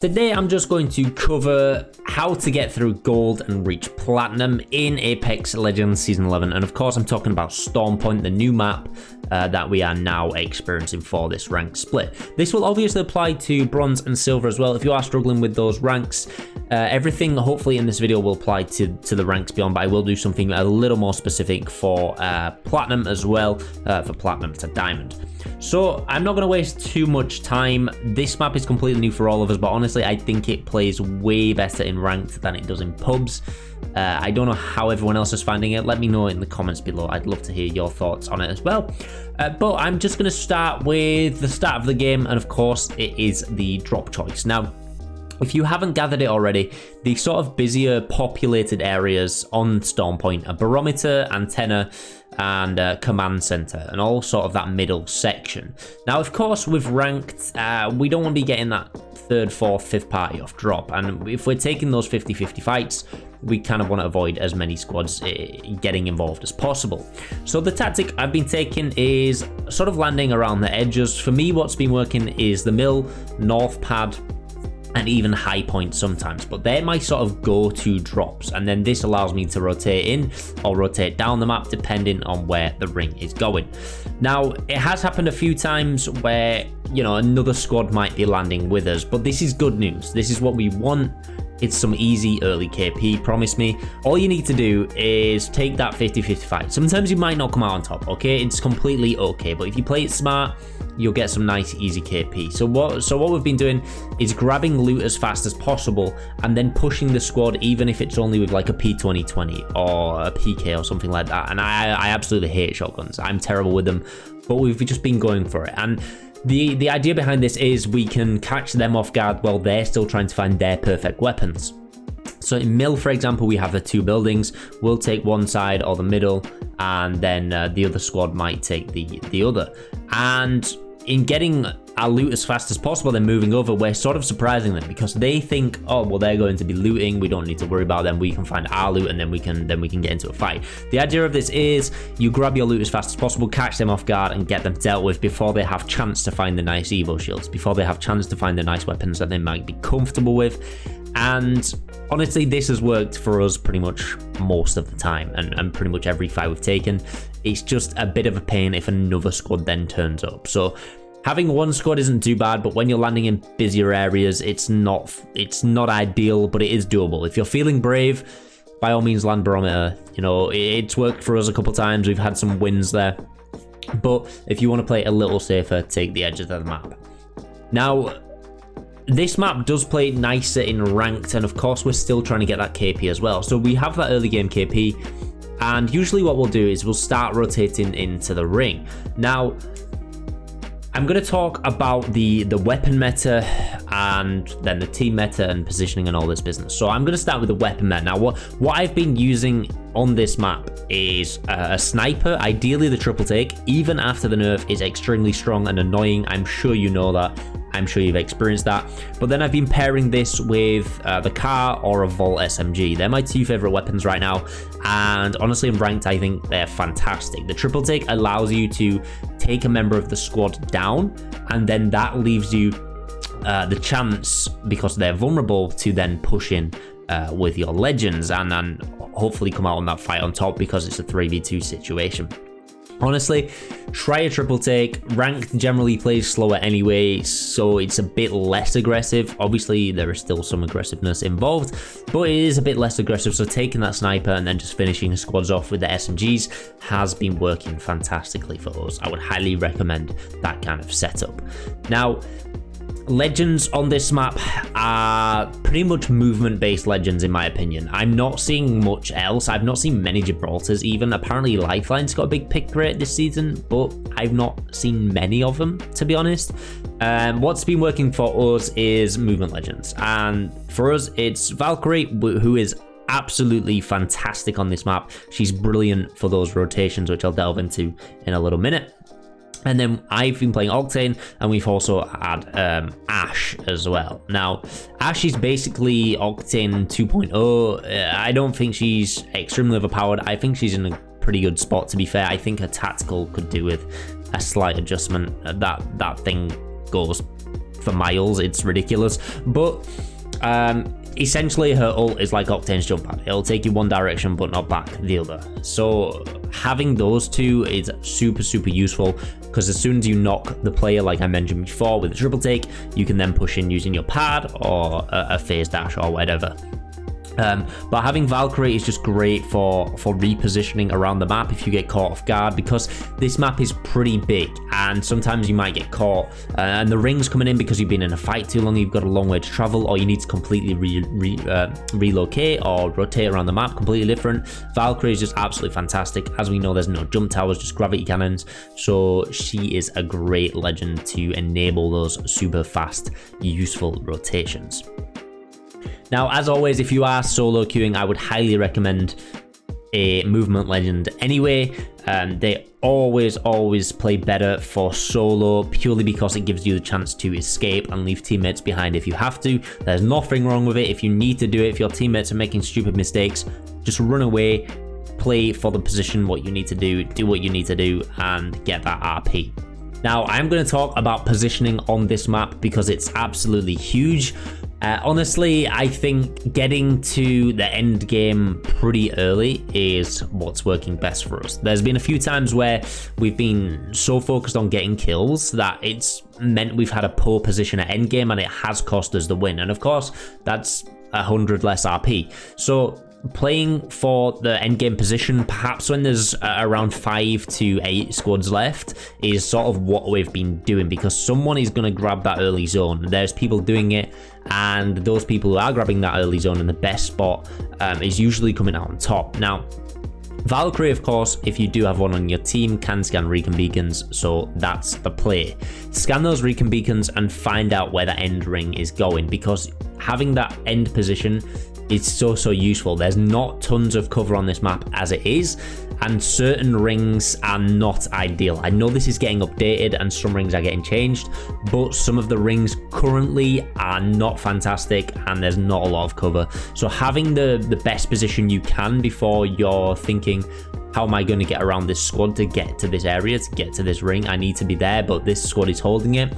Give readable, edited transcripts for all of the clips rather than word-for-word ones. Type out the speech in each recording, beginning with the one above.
Today I'm just going to cover how to get through gold and reach platinum in Apex Legends Season 11, and of course I'm talking about Stormpoint, the new map that we are now experiencing for this rank split. This will obviously apply to bronze and silver as well if you are struggling with those ranks. Everything hopefully in this video will apply to the ranks beyond, but I will do something a little more specific for platinum as well, for platinum to diamond. So I'm not going to waste too much time. This map is completely new for all of us, but honestly I think it plays way better in ranked than it does in pubs. I don't know how everyone else is finding it. Let me know in the comments below. I'd love to hear your thoughts on it as well. But I'm just going to start with the start of the game, and of course it is the drop choice. Now, if you haven't gathered it already, the sort of busier populated areas on Stormpoint are Barometer, Antenna, and Command Center, and all sort of that middle section. Now, of course, with ranked, we don't want to be getting that third, fourth, fifth party off drop, and if we're taking those 50-50 fights, we kind of want to avoid as many squads getting involved as possible. So the tactic I've been taking is sort of landing around the edges. For me, what's been working is the mill, north pad, and even high point sometimes, but they're my sort of go-to drops, and then this allows me to rotate in or rotate down the map depending on where the ring is going. Now, it has happened a few times where, you know, another squad might be landing with us, but this is good news. This is what we want. It's some easy early KP, promise me. All you need to do is take that 50-50 fight. Sometimes you might not come out on top, okay? It's completely okay, but if you play it smart, you'll get some nice easy KP. So what we've been doing is grabbing loot as fast as possible and then pushing the squad, even if it's only with like a P2020 or a PK or something like that. And I absolutely hate shotguns. I'm terrible with them, but we've just been going for it. And the idea behind this is we can catch them off guard while they're still trying to find their perfect weapons. So in mill, for example, we have the two buildings. We'll take one side or the middle, and then the other squad might take the other. And in getting our loot as fast as possible, then moving over, we're sort of surprising them because they think, oh, well, they're going to be looting. We don't need to worry about them. We can find our loot, and then we can get into a fight. The idea of this is you grab your loot as fast as possible, catch them off guard, and get them dealt with before they have chance to find the nice Evo shields, before they have chance to find the nice weapons that they might be comfortable with. And honestly, this has worked for us pretty much most of the time, and pretty much every fight we've taken. It's just a bit of a pain if another squad then turns up. So having one squad isn't too bad, but when you're landing in busier areas, it's not ideal, but it is doable. If you're feeling brave, by all means land Barometer. You know, it's worked for us a couple times. We've had some wins there. But if you want to play a little safer, take the edges of the map. Now, this map does play nicer in ranked, and of course we're still trying to get that KP as well. So we have that early game KP, and usually what we'll do is we'll start rotating into the ring. Now, I'm going to talk about the weapon meta and then the team meta and positioning and all this business. So I'm going to start with the weapon meta. Now, what I've been using on this map is a sniper, ideally the triple take. Even after the nerf, is extremely strong and annoying. I'm sure you know that. I'm sure you've experienced that. But then I've been pairing this with the car or a Volt SMG. They're my two favorite weapons right now, and honestly in ranked I think they're fantastic. The triple take allows you to take a member of the squad down, and then that leaves you the chance, because they're vulnerable, to then push in with your legends and then hopefully come out on that fight on top, because it's a 3v2 situation. Honestly, try a triple take. Ranked generally plays slower anyway, so it's a bit less aggressive. Obviously, there is still some aggressiveness involved, but it is a bit less aggressive, so taking that sniper and then just finishing squads off with the SMGs has been working fantastically for us. I would highly recommend that kind of setup. Now, legends on this map are pretty much movement-based legends in my opinion. I'm not seeing much else. I've not seen many Gibraltars even. Apparently Lifeline's got a big pick rate this season, but I've not seen many of them, to be honest. What's been working for us is movement legends, and for us it's Valkyrie, who is absolutely fantastic on this map. She's brilliant for those rotations, which I'll delve into in a little minute. And then I've been playing Octane, and we've also had Ashe as well. Now, Ashe is basically Octane 2.0. I don't think she's extremely overpowered. I think she's in a pretty good spot, to be fair. I think her tactical could do with a slight adjustment. That thing goes for miles. It's ridiculous. But essentially her ult is like Octane's jump pad. It'll take you one direction but not back the other. So having those two is super useful, because as soon as you knock the player, like I mentioned before, with a triple take, you can then push in using your pad or a phase dash or whatever. But having Valkyrie is just great for repositioning around the map if you get caught off guard, because this map is pretty big and sometimes you might get caught and the ring's coming in because you've been in a fight too long, you've got a long way to travel, or you need to completely relocate or rotate around the map completely different. Valkyrie is just absolutely fantastic. As we know, there's no jump towers, just gravity cannons, so she is a great legend to enable those super fast useful rotations. Now, as always, if you are solo queuing, I would highly recommend a movement legend anyway. They always play better for solo, purely because it gives you the chance to escape and leave teammates behind if you have to. There's nothing wrong with it if you need to do it. If your teammates are making stupid mistakes, just run away, play for the position what you need to do what you need to do, and get that RP. Now, I'm going to talk about positioning on this map because it's absolutely huge. Honestly, I think getting to the end game pretty early is what's working best for us. There's been a few times where we've been so focused on getting kills that it's meant we've had a poor position at end game and it has cost us the win. And of course, that's 100 less RP. So playing for the endgame position, perhaps when there's around 5 to 8 squads left, is sort of what we've been doing, because someone is going to grab that early zone. There's people doing it, and those people who are grabbing that early zone in the best spot is usually coming out on top. Now, Valkyrie, of course, if you do have one on your team, can scan recon beacons, so that's the play. Scan those recon beacons and find out where the end ring is going, because having that end position is so useful. There's not tons of cover on this map as it is, and certain rings are not ideal. I know this is getting updated and some rings are getting changed, but some of the rings currently are not fantastic and there's not a lot of cover. So having the best position you can before you're thinking, how am I going to get around this squad to get to this area, to get to this ring? I need to be there, but this squad is holding it.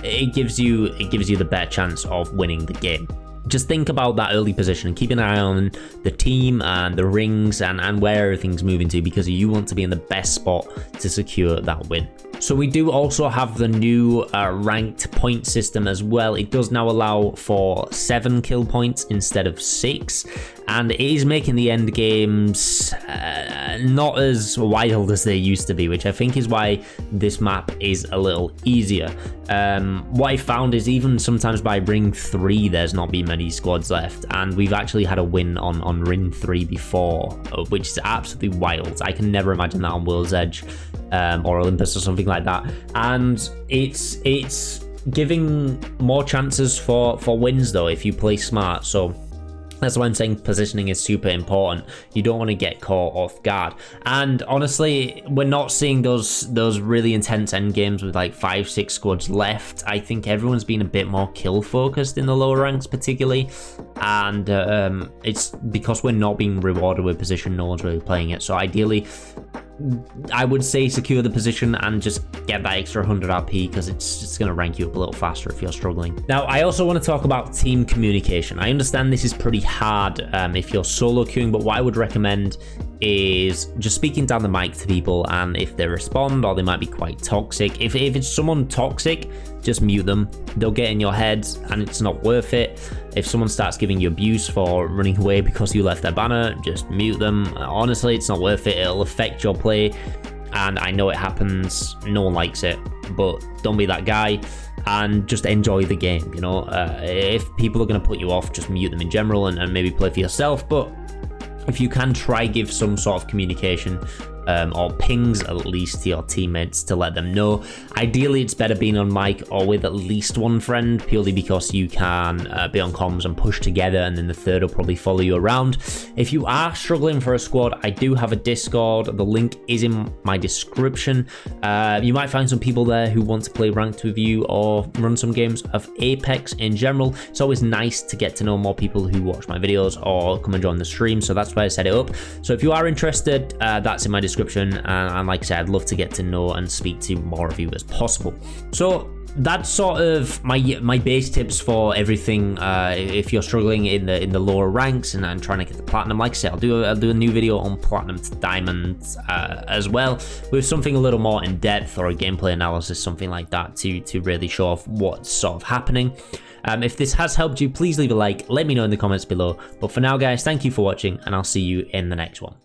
It gives you the better chance of winning the game. Just think about that early position and keep an eye on the team and the rings and where everything's moving to, because you want to be in the best spot to secure that win. So we do also have the new ranked point system as well. It does now allow for 7 kill points instead of 6, and it is making the end games not as wild as they used to be, which I think is why this map is a little easier. What I found is even sometimes by ring 3 there's not been many squads left, and we've actually had a win on ring 3 before, which is absolutely wild. I can never imagine that on World's Edge or Olympus or something like that, and it's giving more chances for wins though if you play smart. So that's why I'm saying positioning is super important. You don't want to get caught off guard. And honestly, we're not seeing those really intense end games with like 5-6 squads left. I think everyone's been a bit more kill focused in the lower ranks particularly, and it's because we're not being rewarded with position, no one's really playing it. So ideally, I would say secure the position and just get that extra 100 RP, because it's just going to rank you up a little faster if you're struggling. Now, I also want to talk about team communication. I understand this is pretty hard if you're solo queuing, but what I would recommend is just speaking down the mic to people, and if they respond or they might be quite toxic, if it's someone toxic, just mute them. They'll get in your head and it's not worth it. If someone starts giving you abuse for running away because you left their banner, just mute them. Honestly, it's not worth it. It'll affect your play, and I know it happens. No one likes it, but don't be that guy and just enjoy the game. You know, if people are going to put you off, just mute them in general and maybe play for yourself. But if you can, try give some sort of communication or pings at least to your teammates to let them know. Ideally, it's better being on mic or with at least one friend, purely because you can be on comms and push together, and then the third will probably follow you around. If you are struggling for a squad, I do have a Discord. The link is in my description. You might find some people there who want to play ranked with you or run some games of Apex in general. It's always nice to get to know more people who watch my videos or come and join the stream, so that's why I set it up. So if you are interested, that's in my description. description, and like I said, I'd love to get to know and speak to more of you as possible. So that's sort of my base tips for everything. If you're struggling in the lower ranks and trying to get the platinum, like I said, I'll do a new video on platinum to diamond as well, with something a little more in depth, or a gameplay analysis, something like that, to really show off what's sort of happening. If this has helped you, please leave a like, let me know in the comments below. But for now, guys, thank you for watching, and I'll see you in the next one.